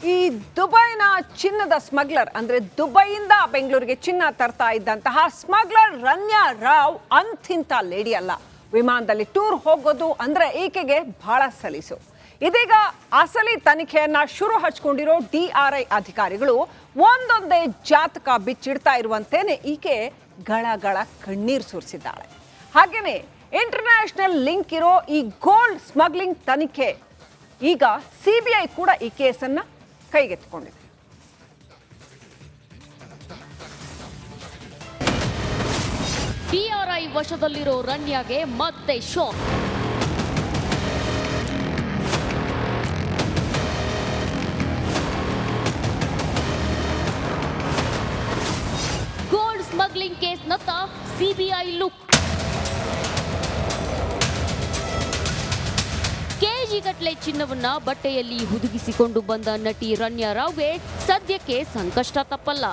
ಈ ದುಬೈನ ಚಿನ್ನದ ಸ್ಮಗ್ಲರ್ ಅಂದ್ರೆ ದುಬೈಯಿಂದ ಬೆಂಗಳೂರಿಗೆ ಚಿನ್ನ ತರ್ತಾ ಇದ್ದಂತಹ ಸ್ಮಗ್ಲರ್ ರನ್ಯಾ ರಾವ್ ಅಂತಿಂತ ಲೇಡಿ ಅಲ್ಲ. ವಿಮಾನದಲ್ಲಿ ಟೂರ್ ಹೋಗೋದು ಅಂದ್ರೆ ಈಕೆಗೆ ಬಹಳ ಸಲೀಸು. ಇದೀಗ ಅಸಲಿ ತನಿಖೆಯನ್ನ ಶುರು ಹಚ್ಕೊಂಡಿರೋ DRI ಅಧಿಕಾರಿಗಳು ಒಂದೊಂದೇ ಜಾತಕ ಬಿಚ್ಚಿಡ್ತಾ ಇರುವಂತೇನೆ ಈಕೆ ಗಳಗಳ ಕಣ್ಣೀರು ಸುರಿಸಿದ್ದಾಳೆ. ಹಾಗೇನೆ ಇಂಟರ್ನ್ಯಾಷನಲ್ ಲಿಂಕ್ ಇರೋ ಈ ಗೋಲ್ಡ್ ಸ್ಮಗ್ಲಿಂಗ್ ತನಿಖೆ ಈಗ CBI ಕೂಡ ಈ ಕೇಸನ್ನ ಕೈಗೆತ್ತಿಕೊಂಡಿದೆ. DRI ವಶದಲ್ಲಿರೋ ರನ್ಯಾಗೆ ಮತ್ತೆ ಶಾಕ್. ಗೋಲ್ಡ್ ಸ್ಮಗ್ಲಿಂಗ್ ಕೇಸ್ನತ್ತ CBI ಲುಕ್. ಕೆಜಿಗಟ್ಟಲೆ ಚಿನ್ನವನ್ನ ಬಟ್ಟೆಯಲ್ಲಿ ಹುದುಗಿಸಿಕೊಂಡು ಬಂದ ನಟಿ ರನ್ಯಾ ರಾವ್ಗೆ ಸದ್ಯಕ್ಕೆ ಸಂಕಷ್ಟ ತಪ್ಪಲ್ಲ.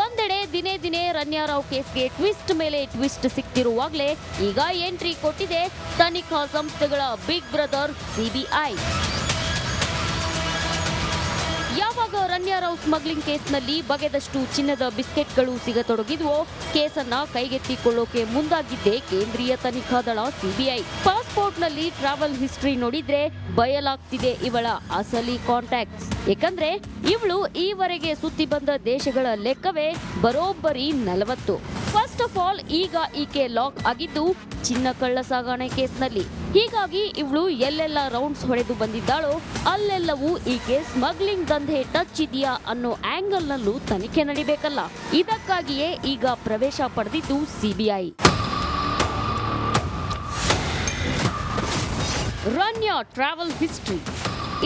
ಒಂದೆಡೆ ದಿನೇ ದಿನೇ ರನ್ಯಾ ರಾವ್ ಕೇಸ್ಗೆ ಟ್ವಿಸ್ಟ್ ಮೇಲೆ ಟ್ವಿಸ್ಟ್ ಸಿಕ್ತಿರುವಾಗಲೇ ಈಗ ಎಂಟ್ರಿ ಕೊಟ್ಟಿದೆ ತನಿಖಾ ಸಂಸ್ಥೆಗಳ ಬಿಗ್ ಬ್ರದರ್ CBI. ಯಾವಾಗ ರನ್ಯಾ ರಾವ್ ಸ್ಮಗ್ಲಿಂಗ್ ಕೇಸ್ನಲ್ಲಿ ಬಗೆದಷ್ಟು ಚಿನ್ನದ ಬಿಸ್ಕೆಟ್ಗಳು ಸಿಗತೊಡಗಿದ್ವೋ ಕೇಸನ್ನ ಕೈಗೆತ್ತಿಕೊಳ್ಳೋಕೆ ಮುಂದಾಗಿದ್ದೆ ಕೇಂದ್ರೀಯ ತನಿಖಾ ದಳ CBI. ಪಾಸ್ಪೋರ್ಟ್ನಲ್ಲಿ ಟ್ರಾವೆಲ್ ಹಿಸ್ಟ್ರಿ ನೋಡಿದ್ರೆ ಬಯಲಾಗ್ತಿದೆ ಇವಳ ಅಸಲಿ ಕಾಂಟ್ಯಾಕ್ಟ್ಸ್. ಏಕೆಂದ್ರೆ ಇವಳು ಈವರೆಗೆ ಸುತ್ತಿ ಬಂದ ದೇಶಗಳ ಲೆಕ್ಕವೇ ಬರೋಬ್ಬರಿ 40. ಫಸ್ಟ್ ಆಫ್ ಆಲ್ ಈಗ ಈಕೆ ಲಾಕ್ ಆಗಿದ್ದು ಚಿನ್ನ ಕಳ್ಳ ಸಾಗಣೆ ಕೇಸ್ನಲ್ಲಿ. ಹೀಗಾಗಿ ಇವಳು ಎಲ್ಲೆಲ್ಲ ರೌಂಡ್ಸ್ ಹೊಡೆದು ಬಂದಿದ್ದಾಳೋ ಅಲ್ಲೆಲ್ಲವೂ ಈಕೆ ಸ್ಮಗ್ಲಿಂಗ್ ದಂಧೆ ಟಚ್ ಇದೆಯಾ ಅನ್ನೋ ಆಂಗಲ್ ನಲ್ಲೂ ತನಿಖೆ ನಡಿಬೇಕಲ್ಲ. ಇದಕ್ಕಾಗಿಯೇ ಈಗ ಪ್ರವೇಶ ಪಡೆದಿದ್ದು CBI. Ranya travel history.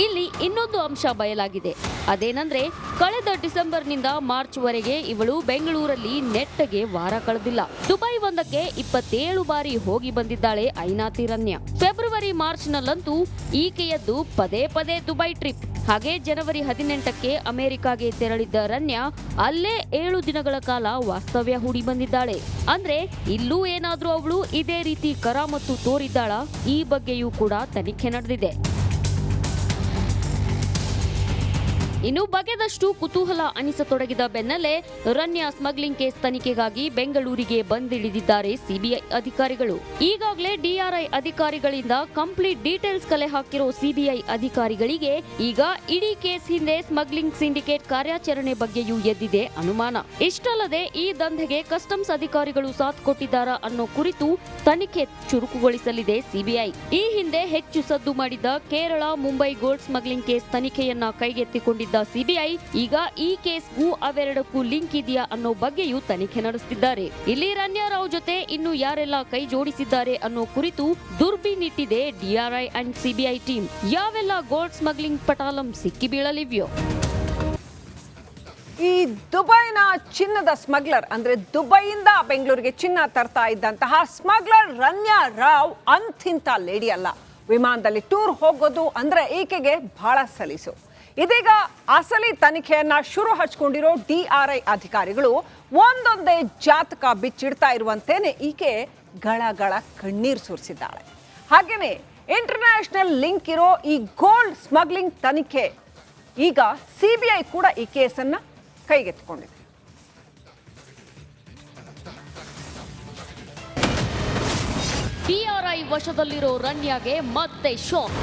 ಇಲ್ಲಿ ಇನ್ನೊಂದು ಅಂಶ ಬಯಲಾಗಿದೆ. ಅದೇನಂದ್ರೆ ಕಳೆದ ಡಿಸೆಂಬರ್ನಿಂದ ಮಾರ್ಚ್ ವರೆಗೆ ಇವಳು ಬೆಂಗಳೂರಲ್ಲಿ ನೆಟ್ಟಗೆ ವಾರ ಕಳೆದಿಲ್ಲ. ದುಬೈ ಒಂದಕ್ಕೆ 27 ಬಾರಿ ಹೋಗಿ ಬಂದಿದ್ದಾಳೆ ಐನಾತಿ ರನ್ಯಾ. ಫೆಬ್ರವರಿ ಮಾರ್ಚ್ ನಲ್ಲಂತೂ ಈಕೆಯದ್ದು ಪದೇ ಪದೇ ದುಬೈ ಟ್ರಿಪ್. ಹಾಗೆ ಜನವರಿ 18ಕ್ಕೆ ಅಮೆರಿಕಾಗೆ ತೆರಳಿದ್ದ ರನ್ಯಾ ಅಲ್ಲೇ 7 ದಿನಗಳ ಕಾಲ ವಾಸ್ತವ್ಯ ಹೂಡಿ ಬಂದಿದ್ದಾಳೆ. ಅಂದ್ರೆ ಇಲ್ಲೂ ಏನಾದ್ರೂ ಅವಳು ಇದೇ ರೀತಿ ಕರಾಮತ್ತು ತೋರಿದ್ದಾಳ? ಈ ಬಗ್ಗೆಯೂ ಕೂಡ ತನಿಖೆ ನಡೆದಿದೆ. ಇನ್ನು ಬಗೆದಷ್ಟು ಕುತೂಹಲ ಅನಿಸತೊಡಗಿದ ಬೆನ್ನಲ್ಲೇ ರನ್ಯಾ ಸ್ಮಗ್ಲಿಂಗ್ ಕೇಸ್ ತನಿಖೆಗಾಗಿ ಬೆಂಗಳೂರಿಗೆ ಬಂದಿಳಿದಿದ್ದಾರೆ CBI ಅಧಿಕಾರಿಗಳು. ಈಗಾಗಲೇ DRI ಅಧಿಕಾರಿಗಳಿಂದ ಕಂಪ್ಲೀಟ್ ಡೀಟೇಲ್ಸ್ ಕಲೆ ಹಾಕಿರೋ CBI ಅಧಿಕಾರಿಗಳಿಗೆ ಈಗ ಇಡೀ ಕೇಸ್ ಹಿಂದೆ ಸ್ಮಗ್ಲಿಂಗ್ ಸಿಂಡಿಕೇಟ್ ಕಾರ್ಯಾಚರಣೆ ಬಗ್ಗೆಯೂ ಎದ್ದಿದೆ ಅನುಮಾನ. ಇಷ್ಟಲ್ಲದೆ ಈ ದಂಧೆಗೆ ಕಸ್ಟಮ್ಸ್ ಅಧಿಕಾರಿಗಳು ಸಾಥ್ ಕೊಟ್ಟಿದ್ದಾರಾ ಅನ್ನೋ ಕುರಿತು ತನಿಖೆ ಚುರುಕುಗೊಳಿಸಲಿದೆ CBI. ಈ ಹಿಂದೆ ಹೆಚ್ಚು ಸದ್ದು ಮಾಡಿದ್ದ Kerala Mumbai gold smuggling case ತನಿಖೆಯನ್ನ ಕೈಗೆತ್ತಿಕೊಂಡಿದ್ದ CBI ಈಗ ಈ ಕೇಸ್ಗೂ ಅವೆರಡಕ್ಕೂ ಲಿಂಕ್ ಇದೆಯಾ ಅನ್ನೋ ಬಗ್ಗೆಯೂ ತನಿಖೆ ನಡೆಸುತ್ತಿದ್ದಾರೆ. ಇಲ್ಲಿ ರನ್ಯಾ ರಾವ್ ಜೊತೆ ಇನ್ನು ಯಾರೆಲ್ಲ ಕೈ ಜೋಡಿಸಿದ್ದಾರೆ ಅನ್ನೋ ಕುರಿತು ದುರ್ಬಿನಿಟ್ಟಿದೆ DRI ಅಂಡ್ CBI ಟೀಮ್. ಯಾವೆಲ್ಲ ಗೋಲ್ಡ್ ಸ್ಮಗ್ಲಿಂಗ್ ಪಟಾಲಂ ಸಿಕ್ಕಿ ಬೀಳಲಿವ್ಯೋ. ಈ ದುಬೈನ ಚಿನ್ನದ ಸ್ಮಗ್ಲರ್ ಅಂದ್ರೆ ದುಬೈಯಿಂದ ಬೆಂಗಳೂರಿಗೆ ಚಿನ್ನ ತರ್ತಾ ಇದ್ದಂತಹ ಸ್ಮಗ್ಲರ್ ರನ್ಯಾ ರಾವ್ ಅಂತಿಂತ ಲೇಡಿ ಅಲ್ಲ. ವಿಮಾನದಲ್ಲಿ ಟೂರ್ ಹೋಗೋದು ಅಂದ್ರೆ ಈಕೆಗೆ ಬಹಳ ಸಲೀಸು. ಇದೀಗ ಅಸಲಿ ತನಿಖೆಯನ್ನ ಶುರು ಹಚ್ಕೊಂಡಿರೋ DRI ಅಧಿಕಾರಿಗಳು ಒಂದೊಂದೇ ಜಾತಕ ಬಿಚ್ಚಿಡ್ತಾ ಇರುವಂತೇನೆ ಈಕೆ ಗಳಗಳ ಕಣ್ಣೀರು ಸುರಿಸಿದ್ದಾಳೆ. ಹಾಗೇನೆ ಇಂಟರ್ನ್ಯಾಷನಲ್ ಲಿಂಕ್ ಇರೋ ಈ ಗೋಲ್ಡ್ ಸ್ಮಗ್ಲಿಂಗ್ ತನಿಖೆ ಈಗ CBI ಕೂಡ ಈ ಕೇಸನ್ನ ಕೈಗೆತ್ತಿಕೊಂಡಿದೆ. DRI ವಶದಲ್ಲಿರೋ ರನ್ಯಾಗೆ ಮತ್ತೆ ಶಾಕ್.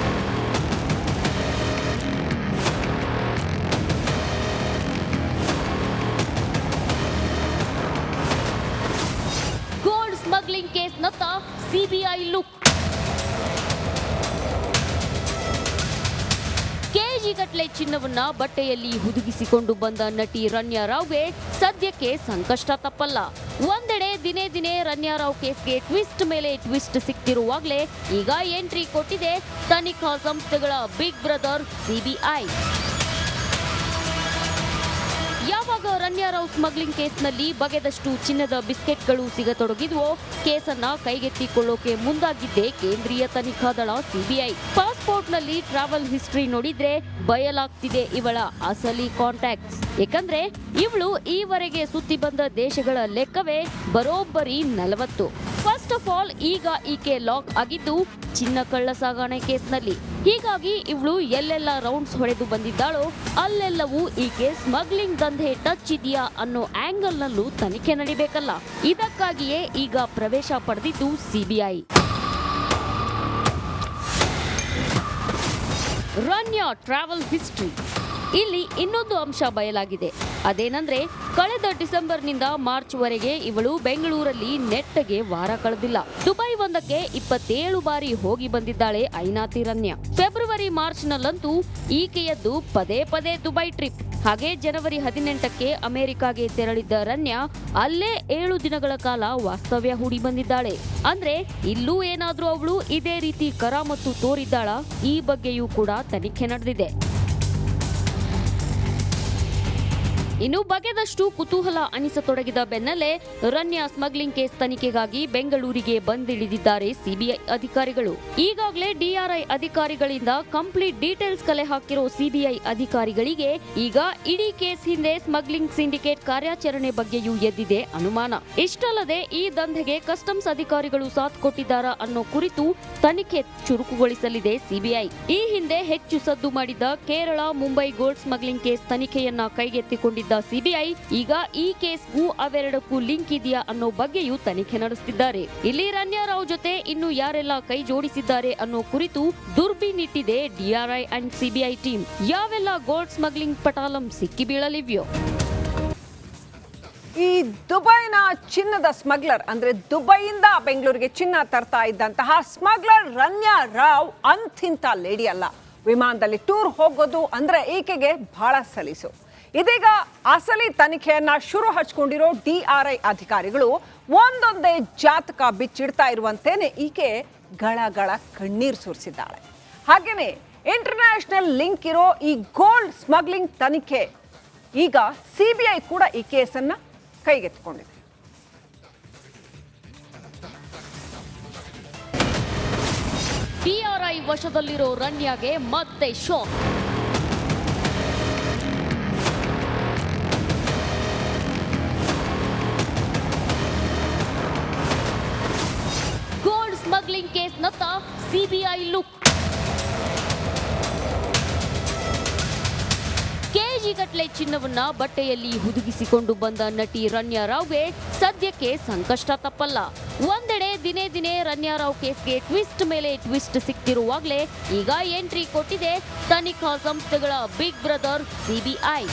ಗೋಲ್ಡ್ ಸ್ಮಗ್ಲಿಂಗ್ ಕೇಸ್ನತ್ತ CBI ಲುಕ್. ಕೆಜಿಗಟ್ಟಲೆ ಚಿನ್ನವನ್ನ ಬಟ್ಟೆಯಲ್ಲಿ ಹುದುಗಿಸಿಕೊಂಡು ಬಂದ ನಟಿ ರನ್ಯಾ ರಾವ್ಗೆ ಸದ್ಯಕ್ಕೆ ಸಂಕಷ್ಟ ತಪ್ಪಲ್ಲ. ಒಂದೆಡೆ ದಿನೇ ದಿನೇ ರನ್ಯಾ ರಾವ್ ಕೇಸ್ಗೆ ಟ್ವಿಸ್ಟ್ ಮೇಲೆ ಟ್ವಿಸ್ಟ್ ಸಿಕ್ತಿರುವಾಗಲೇ ಈಗ ಎಂಟ್ರಿ ಕೊಟ್ಟಿದೆ ತನಿಖಾ ಸಂಸ್ಥೆಗಳ ಬಿಗ್ ಬ್ರದರ್ CBI. ಯಾವಾಗ ಯಾವಾಗ ರನ್ಯಾರಾವ್ ಸ್ಮಗ್ಲಿಂಗ್ ಕೇಸ್ನಲ್ಲಿ ಬಗೆದಷ್ಟು ಚಿನ್ನದ ಬಿಸ್ಕೆಟ್ಗಳು ಸಿಗತೊಡಗಿದ್ವೋ ಕೇಸನ್ನ ಕೈಗೆತ್ತಿಕೊಳ್ಳೋಕೆ ಮುಂದಾಗಿದ್ದೆ ಕೇಂದ್ರೀಯ ತನಿಖಾ ದಳ ಸಿಬಿಐ. ಪಾಸ್ಪೋರ್ಟ್ನಲ್ಲಿ ಟ್ರಾವೆಲ್ ಹಿಸ್ಟ್ರಿ ನೋಡಿದ್ರೆ ಬಯಲಾಗ್ತಿದೆ ಇವಳ ಅಸಲಿ ಕಾಂಟ್ಯಾಕ್ಟ್ಸ್. ಏಕೆಂದ್ರೆ ಇವಳು ಈವರೆಗೆ ಸುತ್ತಿ ಬಂದ ದೇಶಗಳ ಲೆಕ್ಕವೇ ಬರೋಬ್ಬರಿ 40. ಫಸ್ಟ್ ಆಫ್ ಆಲ್ ಈಗ ಈಕೆ ಲಾಕ್ ಆಗಿದ್ದು ಚಿನ್ನ ಕಳ್ಳ ಸಾಗಣೆ ಕೇಸ್ನಲ್ಲಿ. ಹೀಗಾಗಿ ಇವಳು ಎಲ್ಲೆಲ್ಲ ರೌಂಡ್ಸ್ ಹೊಡೆದು ಬಂದಿದ್ದಾಳೋ ಅಲ್ಲೆಲ್ಲವೂ ಈಕೆ ಸ್ಮಗ್ಲಿಂಗ್ ದಂಧೆ ಟಚ್ ಇದೆಯಾ ಅನ್ನೋ ಆಂಗಲ್ ನಲ್ಲೂ ತನಿಖೆ ನಡಿಬೇಕಲ್ಲ. ಇದಕ್ಕಾಗಿಯೇ ಈಗ ಪ್ರವೇಶ ಪಡೆದಿದ್ದು ಸಿಬಿಐ. Ranya travel history. ಇಲ್ಲಿ ಇನ್ನೊಂದು ಅಂಶ ಬಯಲಾಗಿದೆ. ಅದೇನಂದ್ರೆ ಕಳೆದ ಡಿಸೆಂಬರ್ನಿಂದ ಮಾರ್ಚ್ ವರೆಗೆ ಇವಳು ಬೆಂಗಳೂರಲ್ಲಿ ನೆಟ್ಟಗೆ ವಾರ ಕಳೆದಿಲ್ಲ. ದುಬೈ ಒಂದಕ್ಕೆ 27 ಬಾರಿ ಹೋಗಿ ಬಂದಿದ್ದಾಳೆ ಐನಾತಿ ರನ್ಯಾ. ಫೆಬ್ರವರಿ ಮಾರ್ಚ್ ನಲ್ಲಂತೂ ಈಕೆಯದ್ದು ಪದೇ ಪದೇ ದುಬೈ ಟ್ರಿಪ್. ಹಾಗೆ ಜನವರಿ 18ಕ್ಕೆ ಅಮೆರಿಕಾಗೆ ತೆರಳಿದ್ದ ರನ್ಯಾ ಅಲ್ಲೇ 7 ದಿನಗಳ ಕಾಲ ವಾಸ್ತವ್ಯ ಹೂಡಿ ಬಂದಿದ್ದಾಳೆ. ಅಂದ್ರೆ ಇಲ್ಲೂ ಏನಾದ್ರೂ ಅವಳು ಇದೇ ರೀತಿ ಕರಾಮತ್ತು ತೋರಿದ್ದಾಳ? ಈ ಬಗ್ಗೆಯೂ ಕೂಡ ತನಿಖೆ ನಡೆದಿದೆ. ಇನ್ನು ಬಗೆದಷ್ಟು ಕುತೂಹಲ ಅನಿಸತೊಡಗಿದ ಬೆನ್ನಲ್ಲೇ ರನ್ಯಾ ಸ್ಮಗ್ಲಿಂಗ್ ಕೇಸ್ ತನಿಖೆಗಾಗಿ ಬೆಂಗಳೂರಿಗೆ ಬಂದಿಳಿದಿದ್ದಾರೆ ಸಿಬಿಐ ಅಧಿಕಾರಿಗಳು. ಈಗಾಗಲೇ ಡಿಆರ್ಐ ಅಧಿಕಾರಿಗಳಿಂದ ಕಂಪ್ಲೀಟ್ ಡೀಟೇಲ್ಸ್ ಕಲೆ ಹಾಕಿರೋ ಸಿಬಿಐ ಅಧಿಕಾರಿಗಳಿಗೆ ಈಗ ಇಡೀ ಕೇಸ್ ಹಿಂದೆ ಸ್ಮಗ್ಲಿಂಗ್ ಸಿಂಡಿಕೇಟ್ ಕಾರ್ಯಾಚರಣೆ ಬಗ್ಗೆಯೂ ಎದ್ದಿದೆ ಅನುಮಾನ. ಇಷ್ಟಲ್ಲದೆ ಈ ದಂಧೆಗೆ ಕಸ್ಟಮ್ಸ್ ಅಧಿಕಾರಿಗಳು ಸಾಥ್ ಕೊಟ್ಟಿದ್ದಾರಾ ಅನ್ನೋ ಕುರಿತು ತನಿಖೆ ಚುರುಕುಗೊಳಿಸಲಿದೆ ಸಿಬಿಐ. ಈ ಹಿಂದೆ ಹೆಚ್ಚು ಸದ್ದು ಮಾಡಿದ್ದ Kerala Mumbai gold smuggling case ತನಿಖೆಯನ್ನ ಕೈಗೆತ್ತಿಕೊಂಡಿದ್ದ ಸಿಬಿಐ ಈಗ ಈ ಕೇಸ್ಗೂ ಅವೆರಡಕ್ಕೂ ಲಿಂಕ್ ಇದೆಯಾ ಅನ್ನೋ ಬಗ್ಗೆಯೂ ತನಿಖೆ ನಡೆಸುತ್ತಿದ್ದಾರೆ. ಇಲ್ಲಿ ರನ್ಯಾರಾವ್ ಜೊತೆ ಇನ್ನು ಯಾರೆಲ್ಲ ಕೈ ಜೋಡಿಸಿದ್ದಾರೆ ಅನ್ನೋ ಕುರಿತು ದುರ್ಬಿನಿಟ್ಟಿದೆ ಡಿಆರ್ಐ ಅಂಡ್ ಸಿಬಿಐ ಟೀಮ್. ಯಾವೆಲ್ಲ ಗೋಲ್ಡ್ ಸ್ಮಗ್ಲಿಂಗ್ ಪಟಾಲಂ ಸಿಕ್ಕಿ ಬೀಳಲಿವ್ಯೋ? ಈ ದುಬೈನ ಚಿನ್ನದ ಸ್ಮಗ್ಲರ್ ಅಂದ್ರೆ ದುಬೈಯಿಂದ ಬೆಂಗಳೂರಿಗೆ ಚಿನ್ನ ತರ್ತಾ ಇದ್ದಂತಹ ಸ್ಮಗ್ಲರ್ ರನ್ಯಾ ರಾವ್ ಅಂತಿಂತ ಲೇಡಿ ಅಲ್ಲ. ವಿಮಾನದಲ್ಲಿ ಟೂರ್ ಹೋಗೋದು ಅಂದ್ರೆ ಈಕೆಗೆ ಬಹಳ ಸಲೀಸು. ಇದೀಗ ಅಸಲಿ ತನಿಖೆಯನ್ನ ಶುರು ಹಚ್ಕೊಂಡಿರೋ ಡಿಆರ್ಐ ಅಧಿಕಾರಿಗಳು ಒಂದೊಂದೇ ಜಾತಕ ಬಿಚ್ಚಿಡ್ತಾ ಇರುವಂತೇನೆ ಈಕೆ ಗಳ ಕಣ್ಣೀರು ಸುರಿಸಿದ್ದಾಳೆ. ಹಾಗೇನೆ ಇಂಟರ್ನ್ಯಾಷನಲ್ ಲಿಂಕ್ ಇರೋ ಈ ಗೋಲ್ಡ್ ಸ್ಮಗ್ಲಿಂಗ್ ತನಿಖೆ ಈಗ ಸಿಬಿಐ ಕೂಡ ಈ ಕೇಸನ್ನ ಕೈಗೆತ್ತಿಕೊಂಡಿದೆ. ಡಿಆರ್ಐ ವಶದಲ್ಲಿರೋ ರನ್ಯಾಗೆ ಮತ್ತೆ ಶಾಕ್. ಗೋಲ್ಡ್ ಸ್ಮಗ್ಲಿಂಗ್ ಕೇಸ್ನತ್ತ ಸಿಬಿಐ ಲುಕ್. ಕೆಜಿಗಟ್ಟಲೆ ಚಿನ್ನವನ್ನ ಬಟ್ಟೆಯಲ್ಲಿ ಹುದುಗಿಸಿಕೊಂಡು ಬಂದ ನಟಿ ರನ್ಯಾ ರಾವ್ಗೆ ಸದ್ಯಕ್ಕೆ ಸಂಕಷ್ಟ ತಪ್ಪಲ್ಲ. ಒಂದೆಡೆ ದಿನೇ ದಿನೇ ರನ್ಯಾ ರಾವ್ ಕೇಸ್ಗೆ ಟ್ವಿಸ್ಟ್ ಮೇಲೆ ಟ್ವಿಸ್ಟ್ ಸಿಕ್ತಿರುವಾಗಲೇ ಈಗ ಎಂಟ್ರಿ ಕೊಟ್ಟಿದೆ ತನಿಖಾ ಸಂಸ್ಥೆಗಳ ಬಿಗ್ ಬ್ರದರ್ ಸಿಬಿಐ.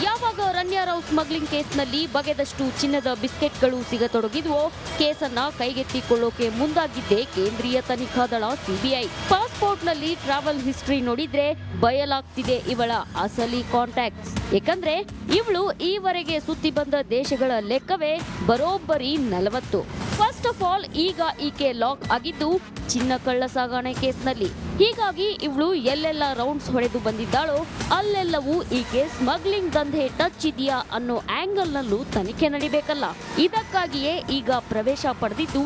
ಯಾವಾಗ ರನ್ಯಾ ರಾವ್ ಸ್ಮಗ್ಲಿಂಗ್ ಕೇಸ್ನಲ್ಲಿ ಬಗೆದಷ್ಟು ಚಿನ್ನದ ಬಿಸ್ಕೆಟ್ಗಳು ಸಿಗತೊಡಗಿದ್ವೋ ಕೇಸನ್ನ ಕೈಗೆತ್ತಿಕೊಳ್ಳೋಕೆ ಮುಂದಾಗಿದ್ದೆ ಕೇಂದ್ರೀಯ ತನಿಖಾ ದಳ ಸಿಬಿಐ. ಪಾಸ್ಪೋರ್ಟ್ನಲ್ಲಿ ಟ್ರಾವೆಲ್ ಹಿಸ್ಟ್ರಿ ನೋಡಿದ್ರೆ ಬಯಲಾಗ್ತಿದೆ ಇವಳ ಅಸಲಿ ಕಾಂಟ್ಯಾಕ್ಟ್ಸ್. ಏಕೆಂದ್ರೆ ಇವಳು ಈವರೆಗೆ ಸುತ್ತಿ ಬಂದ ದೇಶಗಳ ಲೆಕ್ಕವೇ ಬರೋಬ್ಬರಿ 40. ಫಸ್ಟ್ ಆಫ್ ಆಲ್ ಈಗ ಈಕೆ ಲಾಕ್ ಆಗಿದ್ದು ಚಿನ್ನ ಕಳ್ಳ ಸಾಗಣೆ ಕೇಸ್ನಲ್ಲಿ. ಹೀಗಾಗಿ ಇವಳು ಎಲ್ಲೆಲ್ಲ ರೌಂಡ್ಸ್ ಹೊಡೆದು ಬಂದಿದ್ದಾಳೋ ಅಲ್ಲೆಲ್ಲವೂ ಈಕೆ ಸ್ಮಗ್ಲಿಂಗ್ ದಂಧೆ ಟಚ್ ಇದೆಯಾ ಅನ್ನೋ ಆಂಗಲ್ ನಲ್ಲೂ ತನಿಖೆ ನಡಿಬೇಕಲ್ಲ. ಇದಕ್ಕಾಗಿಯೇ ಈಗ ಪ್ರವೇಶ ಪಡೆದಿದ್ದು